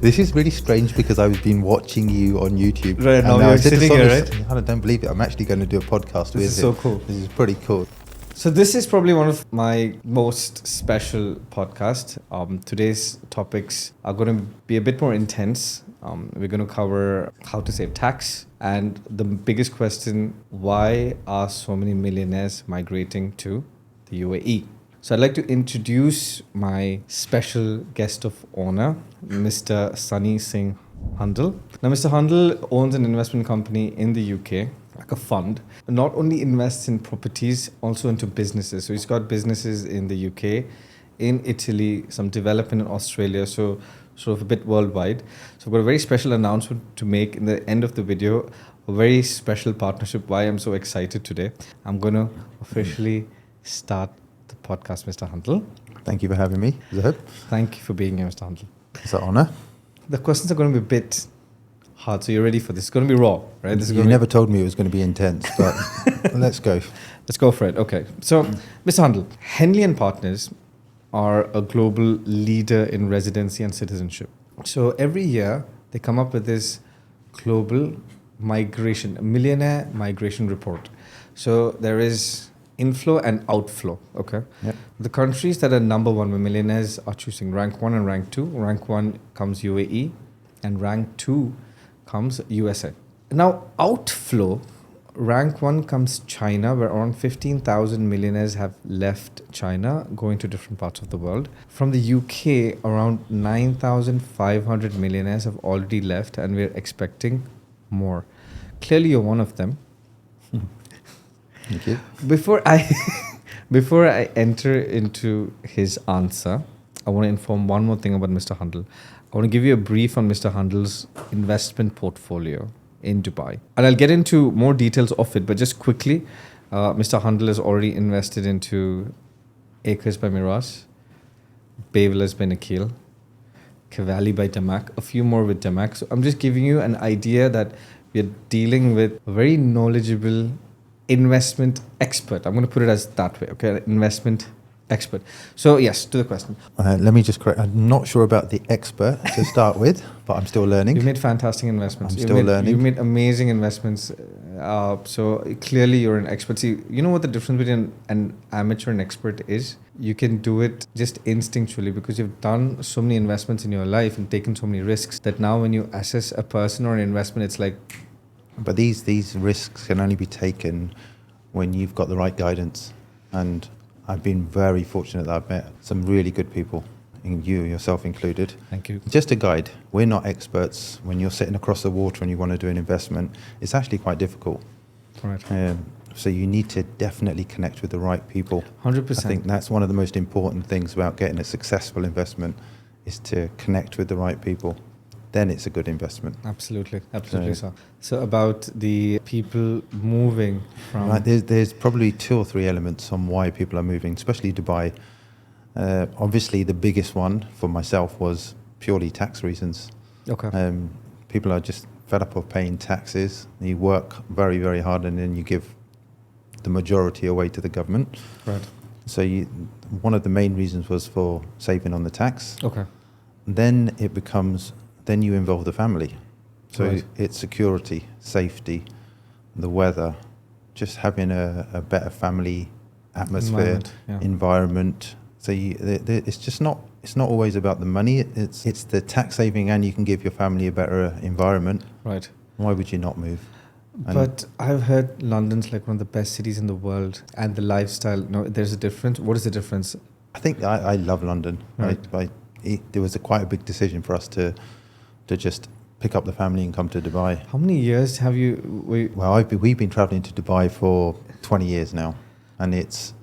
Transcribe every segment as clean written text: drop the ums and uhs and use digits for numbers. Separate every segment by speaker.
Speaker 1: This is really strange because I've been watching you on YouTube.
Speaker 2: Right, now
Speaker 1: I
Speaker 2: you're
Speaker 1: did
Speaker 2: sitting
Speaker 1: this on
Speaker 2: here,
Speaker 1: this-
Speaker 2: right?
Speaker 1: I don't believe it. I'm actually going to do a podcast with him.
Speaker 2: This is so cool.
Speaker 1: This is pretty cool.
Speaker 2: So this is probably one of my most special podcasts. Today's topics are going to be a bit more intense. We're going to cover how to save tax and the biggest question, why are so many millionaires migrating to the UAE? So I'd like to introduce my special guest of honor, Mr. Sunny Singh Handal. Now, Mr. Handal owns an investment company in the UK, like a fund. Not only invests in properties, also into businesses. So he's got businesses in the UK, in Italy, some development in Australia, so sort of a bit worldwide. So I've got a very special announcement to make in the end of the video, a very special partnership, why I'm so excited today. I'm going to officially start the podcast, Mr. Handal.
Speaker 1: Thank you for having me, Zohaib.
Speaker 2: Thank you for being here, Mr. Handal.
Speaker 1: It's an honor.
Speaker 2: The questions are going to be a bit hard, so you're ready for this. It's going to be raw, right? This is
Speaker 1: You never told me it was going to be intense, but let's go.
Speaker 2: Let's go for it. Okay. So, Mr. Handal, Henley & Partners are a global leader in residency and citizenship. So every year they come up with this global migration, millionaire migration report. So there is inflow and outflow. Okay.
Speaker 1: Yep.
Speaker 2: The countries that are number one where millionaires are choosing rank 1 and rank 2. Rank 1 comes UAE and rank 2 comes USA. Now outflow, rank 1 comes China, where around 15,000 millionaires have left China, going to different parts of the world. From the UK, around 9,500 millionaires have already left, and we're expecting more. Clearly, you're one of them.
Speaker 1: Thank you.
Speaker 2: Before I enter into his answer, I want to inform one more thing about Mr. Handal. I want to give you a brief on Mr. Handal's investment portfolio in Dubai. And I'll get into more details of it, but just quickly, Mr. Handal has already invested into Acres by Mirage, Bay Villas by Nikhil, Cavalli by Damac, a few more with Damac. So I'm just giving you an idea that we're dealing with a very knowledgeable investment expert. I'm going to put it as that way, okay? Investment expert. So yes, to the question.
Speaker 1: Let me just correct. I'm not sure about the expert to start with, but I'm still learning.
Speaker 2: You've made fantastic investments.
Speaker 1: I'm still learning.
Speaker 2: You've made amazing investments. So clearly you're an expert. See, you know what the difference between an amateur and expert is? You can do it just instinctually because you've done so many investments in your life and taken so many risks that now when you assess a person or an investment, it's like...
Speaker 1: But these risks can only be taken when you've got the right guidance. And I've been very fortunate that I've met some really good people, yourself included.
Speaker 2: Thank you.
Speaker 1: Just a guide. We're not experts. When you're sitting across the water and you want to do an investment, it's actually quite difficult.
Speaker 2: Right.
Speaker 1: So you need to definitely connect with the right people.
Speaker 2: 100%.
Speaker 1: I think that's one of the most important things about getting a successful investment is to connect with the right people. Then it's a good investment.
Speaker 2: Absolutely, so. So about the people moving from...
Speaker 1: Right, there's probably 2 or 3 elements on why people are moving, especially Dubai. Obviously, the biggest one for myself was purely tax reasons.
Speaker 2: Okay.
Speaker 1: People are just fed up of paying taxes. You work very, very hard and then you give the majority away to the government.
Speaker 2: Right.
Speaker 1: So one of the main reasons was for saving on the tax.
Speaker 2: Okay.
Speaker 1: Then it becomes... Then you involve the family. So
Speaker 2: Right.
Speaker 1: it's security, safety, the weather, just having a better family atmosphere, environment. So it's just not, it's not always about the money. It's the tax saving and you can give your family a better environment.
Speaker 2: Right.
Speaker 1: Why would you not move?
Speaker 2: But I've heard London's like one of the best cities in the world and the lifestyle. No, there's a difference. What is the difference?
Speaker 1: I think I love London.
Speaker 2: Right.
Speaker 1: There was quite a big decision for us to just pick up the family and come to Dubai.
Speaker 2: How many years have you...
Speaker 1: Well, we've been traveling to Dubai for 20 years now. And it's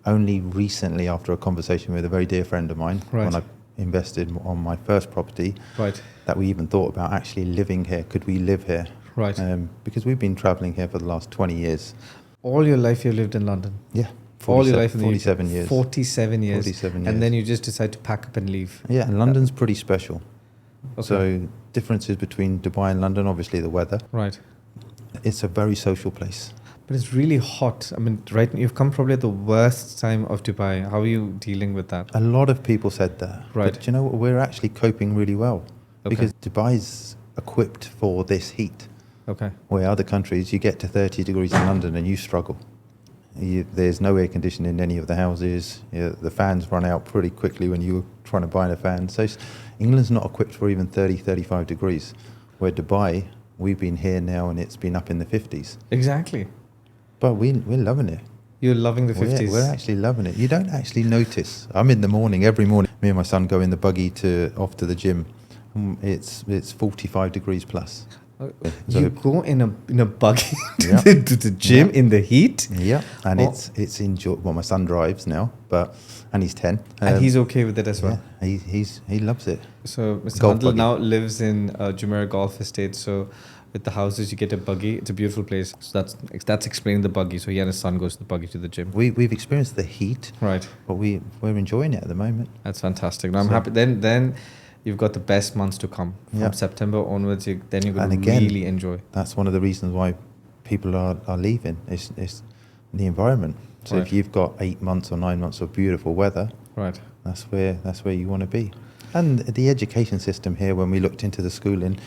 Speaker 1: only recently, after a conversation with a very dear friend of mine,
Speaker 2: Right.
Speaker 1: when I invested on my first property,
Speaker 2: Right.
Speaker 1: that we even thought about actually living here. Could we live here?
Speaker 2: Right.
Speaker 1: Because we've been traveling here for the last 20 years.
Speaker 2: All your life you lived in London?
Speaker 1: Yeah.
Speaker 2: All your life in the
Speaker 1: 47 years.
Speaker 2: 47 years.
Speaker 1: 47 years.
Speaker 2: And then you just decide to pack up and leave.
Speaker 1: Yeah, and London's pretty special.
Speaker 2: Okay.
Speaker 1: So differences between Dubai and London, obviously the weather.
Speaker 2: Right.
Speaker 1: It's a very social place.
Speaker 2: But it's really hot. I mean, right, you've come probably at the worst time of Dubai. How are you dealing with that?
Speaker 1: A lot of people said that.
Speaker 2: Right.
Speaker 1: But you know what? We're actually coping really well. because Dubai's equipped for this heat.
Speaker 2: Okay.
Speaker 1: Where other countries, you get to 30 degrees in London and you struggle. There's no air conditioning in any of the houses. The fans run out pretty quickly when you're trying to buy a fan. So England's not equipped for even 30, 35 degrees. Where Dubai, we've been here now and it's been up in the 50s.
Speaker 2: Exactly.
Speaker 1: But we're loving it.
Speaker 2: You're loving the 50s.
Speaker 1: We're actually loving it. You don't actually notice. I'm in the morning, every morning, me and my son go in the buggy off to the gym. It's 45 degrees plus.
Speaker 2: You go in a buggy to the gym in the heat?
Speaker 1: Yeah, and it's enjoy. Well, my son drives now, and he's 10.
Speaker 2: And he's okay with it as well?
Speaker 1: Yeah, he loves it.
Speaker 2: So Mr. Handel now lives in Jumeirah Golf Estate, so with the houses you get a buggy. It's a beautiful place. So that's explaining the buggy. So he and his son goes to the buggy to the gym.
Speaker 1: We've experienced the heat.
Speaker 2: Right.
Speaker 1: But we're enjoying it at the moment.
Speaker 2: That's fantastic. Now I'm happy. Then you've got the best months to come. From September onwards, you're going to really enjoy.
Speaker 1: That's one of the reasons why people are leaving. It's the environment. So if you've got 8 months or 9 months of beautiful weather,
Speaker 2: right,
Speaker 1: that's where you want to be. And the education system here, when we looked into the schooling,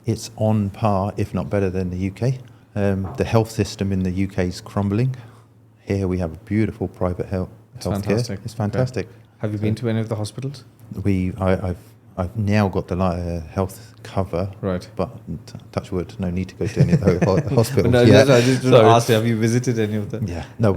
Speaker 1: it's on par, if not better than the UK. The health system in the UK is crumbling. Here we have a beautiful private healthcare. It's fantastic.
Speaker 2: Okay. Have you been to any of the hospitals?
Speaker 1: I've now got the health cover,
Speaker 2: right?
Speaker 1: But touch wood, no need to go to any of the hospitals.
Speaker 2: No, I just asked you, have you visited any of them?
Speaker 1: Yeah, no,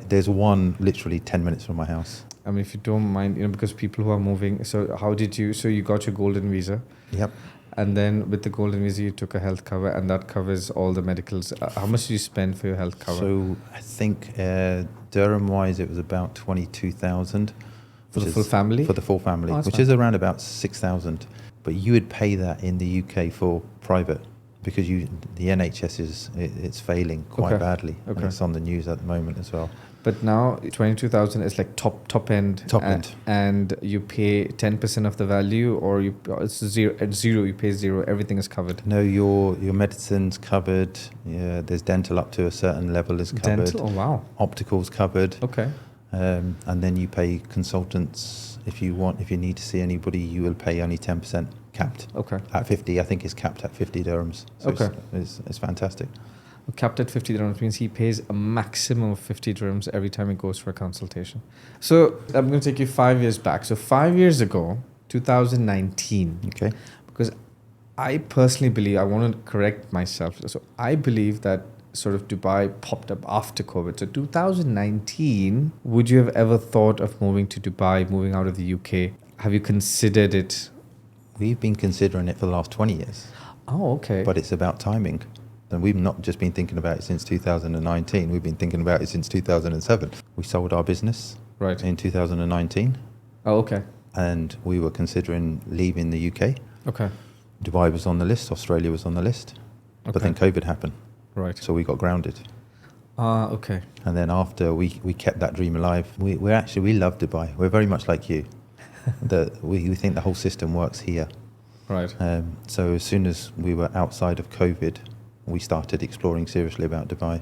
Speaker 1: there's one literally 10 minutes from my house.
Speaker 2: I mean, if you don't mind, because people who are moving. So how did you? So you got your golden visa.
Speaker 1: Yep.
Speaker 2: And then with the golden visa, you took a health cover, and that covers all the medicals. How much did you spend for your health cover?
Speaker 1: So I think dirham-wise, it was about 22,000.
Speaker 2: For the full family?
Speaker 1: For the full family, which is around about 6,000. But you would pay that in the UK for private because the NHS it's failing quite badly. Okay. And it's on the news at the moment as well.
Speaker 2: But now 22,000 is like top end.
Speaker 1: Top end.
Speaker 2: And you pay 10% of the value, or it's zero. At zero, you pay zero. Everything is covered.
Speaker 1: No, your medicine's covered. Yeah, there's dental up to a certain level is covered.
Speaker 2: Dental? Oh wow.
Speaker 1: Optical's covered.
Speaker 2: Okay.
Speaker 1: And then you pay consultants if you need to see anybody. You will pay only 10%, capped.
Speaker 2: Okay.
Speaker 1: At 50, I think it's capped at 50 dirhams. So
Speaker 2: okay.
Speaker 1: It's fantastic.
Speaker 2: Capped at 50 dirhams means he pays a maximum of 50 dirhams every time he goes for a consultation. So I'm going to take you 5 years back. So 5 years ago, 2019.
Speaker 1: Okay.
Speaker 2: Because I personally believe, I want to correct myself. So I believe that sort of Dubai popped up after COVID. So 2019, would you have ever thought of moving to Dubai, moving out of the UK? Have you considered it?
Speaker 1: We've been considering it for the last 20 years.
Speaker 2: Oh, okay.
Speaker 1: But it's about timing. And we've not just been thinking about it since 2019. We've been thinking about it since 2007. We sold our business in 2019.
Speaker 2: Oh, okay.
Speaker 1: And we were considering leaving the UK.
Speaker 2: Okay.
Speaker 1: Dubai was on the list. Australia was on the list. Okay. But then COVID happened.
Speaker 2: Right.
Speaker 1: So we got grounded.
Speaker 2: Okay.
Speaker 1: And then after we kept that dream alive. We love Dubai. We're very much like you. We think the whole system works here.
Speaker 2: Right.
Speaker 1: So as soon as we were outside of COVID, we started exploring seriously about Dubai.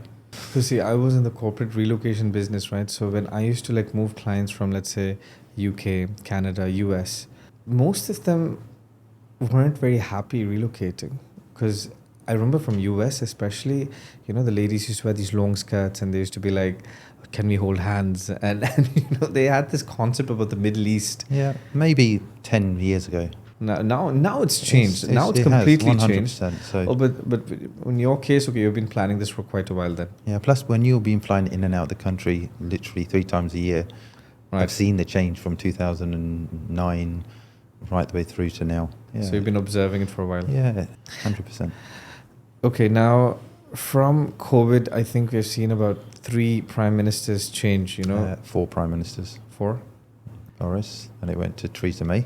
Speaker 2: So see, I was in the corporate relocation business, right? So when I used to move clients from, let's say, UK, Canada, US, most of them weren't very happy relocating, because I remember from US especially, the ladies used to wear these long skirts and they used to be like, can we hold hands? And they had this concept about the Middle East.
Speaker 1: Yeah, maybe 10 years ago.
Speaker 2: Now it's changed. Now it's completely changed.
Speaker 1: So.
Speaker 2: But in your case, okay, you've been planning this for quite a while then.
Speaker 1: Yeah, plus when you've been flying in and out of the country literally 3 times a year, right. I've seen the change from 2009 right the way through to now. Yeah.
Speaker 2: So you've been observing it for a while.
Speaker 1: Yeah, 100%.
Speaker 2: Okay, now from COVID, I think we've seen about 3 prime ministers change,
Speaker 1: 4 prime ministers.
Speaker 2: 4?
Speaker 1: Boris, and it went to Theresa May.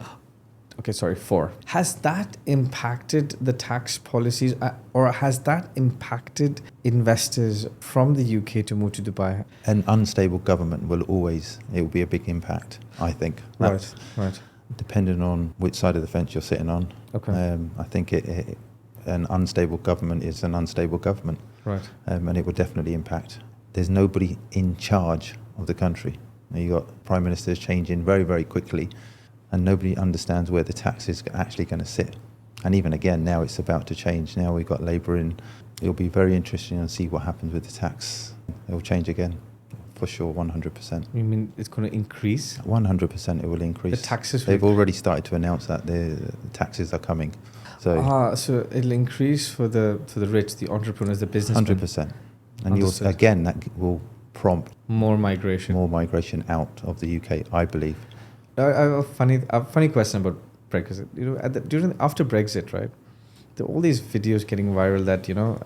Speaker 2: Okay, sorry, 4. Has that impacted the tax policies, or has that impacted investors from the UK to move to Dubai?
Speaker 1: An unstable government it will be a big impact, I think.
Speaker 2: Right.
Speaker 1: Depending on which side of the fence you're sitting on.
Speaker 2: Okay.
Speaker 1: I think an unstable government is an unstable government.
Speaker 2: Right.
Speaker 1: And it would definitely impact. There's nobody in charge of the country. You got prime ministers changing very, very quickly. and nobody understands where the tax is actually going to sit. And even again, now it's about to change. Now we've got Labour in. It'll be very interesting to see what happens with the tax. It will change again, for sure, 100%.
Speaker 2: You mean it's going to increase?
Speaker 1: 100% it will increase.
Speaker 2: The taxes.
Speaker 1: They've already started to announce that the taxes are coming.
Speaker 2: So it'll increase for the rich, the entrepreneurs, the businessmen.
Speaker 1: 100%. And again, that will prompt
Speaker 2: more migration
Speaker 1: out of the UK, I believe.
Speaker 2: I have a funny question about Brexit. You know, after Brexit, right? There are all these videos getting viral that, you know,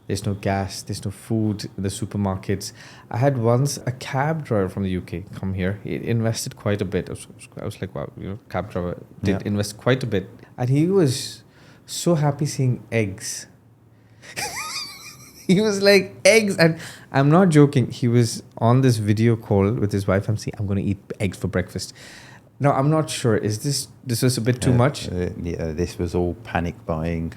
Speaker 2: there's no gas, there's no food in the supermarkets. I had once a cab driver from the UK come here. He invested quite a bit. I was like, wow, you know, cab driver did invest quite a bit. And he was so happy seeing eggs. He was like, eggs. And I'm not joking. He was on this video call with his wife. I'm saying, I'm going to eat eggs for breakfast. Now, I'm not sure. Is this was a bit too much?
Speaker 1: This was all panic buying.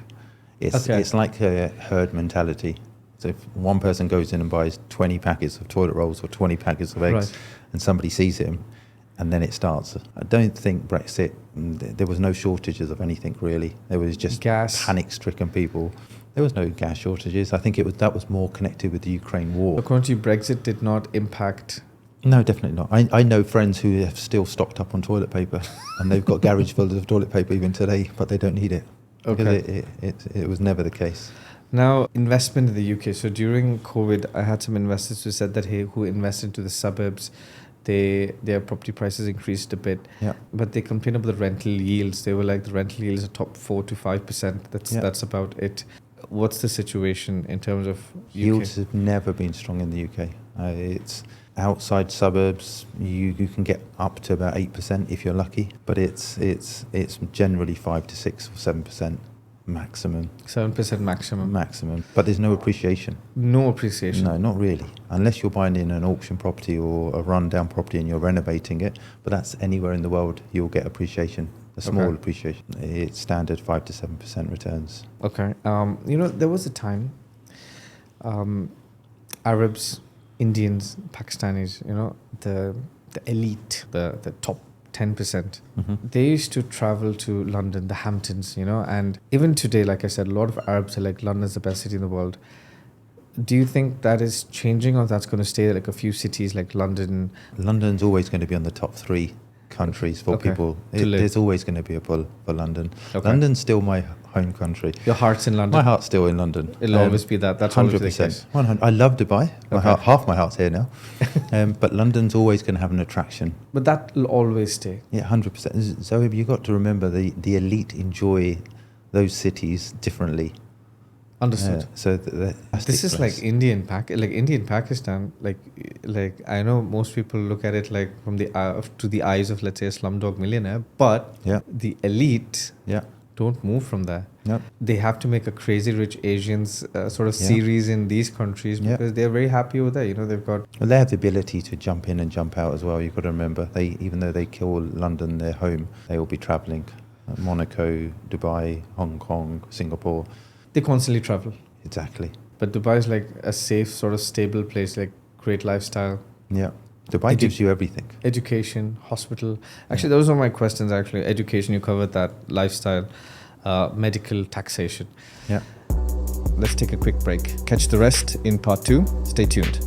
Speaker 1: It's like a herd mentality. So if one person goes in and buys 20 packets of toilet rolls or 20 packets of eggs, and somebody sees him, and then it starts. I don't think Brexit, there was no shortages of anything really. There was just panic-stricken people. There was no gas shortages. I think that was more connected with the Ukraine war.
Speaker 2: According to you, Brexit did not impact...
Speaker 1: No, definitely not. I know friends who have still stocked up on toilet paper, and they've got garage full of toilet paper even today, but they don't need it. Okay. Because it was never the case.
Speaker 2: Now, investment in the UK. So during COVID, I had some investors who said that, hey, who invested into the suburbs, their property prices increased a bit, but they complained about the rental yields. They were like, the rental yields are top 4 to 5%. That's about it. What's the situation in terms of UK?
Speaker 1: Yields have never been strong in the UK. It's outside suburbs. You can get up to about 8% if you're lucky, but it's generally 5 to 6 or 7% maximum.
Speaker 2: 7% maximum.
Speaker 1: Maximum, but there's no appreciation.
Speaker 2: No appreciation.
Speaker 1: No, not really, unless you're buying in an auction property or a rundown property and you're renovating it. But that's anywhere in the world you'll get appreciation. A small appreciation. It's standard 5 to 7% returns.
Speaker 2: Okay. You know, there was a time Arabs, Indians, Pakistanis, you know, the elite, the top 10%, they used to travel to London, the Hamptons, you know, and even today, like I said, a lot of Arabs are like, London's the best city in the world. Do you think that is changing, or that's going to stay like a few cities like London?
Speaker 1: London's always going to be on the top 3 countries for people. There's always going to be a pull for London. London's still my home country.
Speaker 2: Your heart's in London?
Speaker 1: My heart's still in London.
Speaker 2: It'll always be that. That's
Speaker 1: 100%. 100%. I love Dubai. Half my heart's here now. But London's always going to have an attraction.
Speaker 2: But that will always stay.
Speaker 1: Yeah, 100%. Zohaib, you've got to remember the elite enjoy those cities differently.
Speaker 2: Understood.
Speaker 1: So
Speaker 2: this is like Indian Pakistan. Like I know most people look at it like from the to the eyes of, let's say, a Slumdog Millionaire, but the elite don't move from there. They have to make a Crazy Rich Asians sort of series in these countries because they're very happy over there. You know, they've got.
Speaker 1: Well, they have the ability to jump in and jump out as well. You've got to remember, even though they call London their home, they will be travelling. Monaco, Dubai, Hong Kong, Singapore.
Speaker 2: They constantly travel.
Speaker 1: Exactly.
Speaker 2: But Dubai is like a safe, sort of stable place, like great lifestyle.
Speaker 1: Yeah. Dubai gives you everything.
Speaker 2: Education, hospital. Actually, those are my questions, actually. Education, you covered that. Lifestyle, medical, taxation.
Speaker 1: Yeah.
Speaker 2: Let's take a quick break. Catch the rest in part 2. Stay tuned.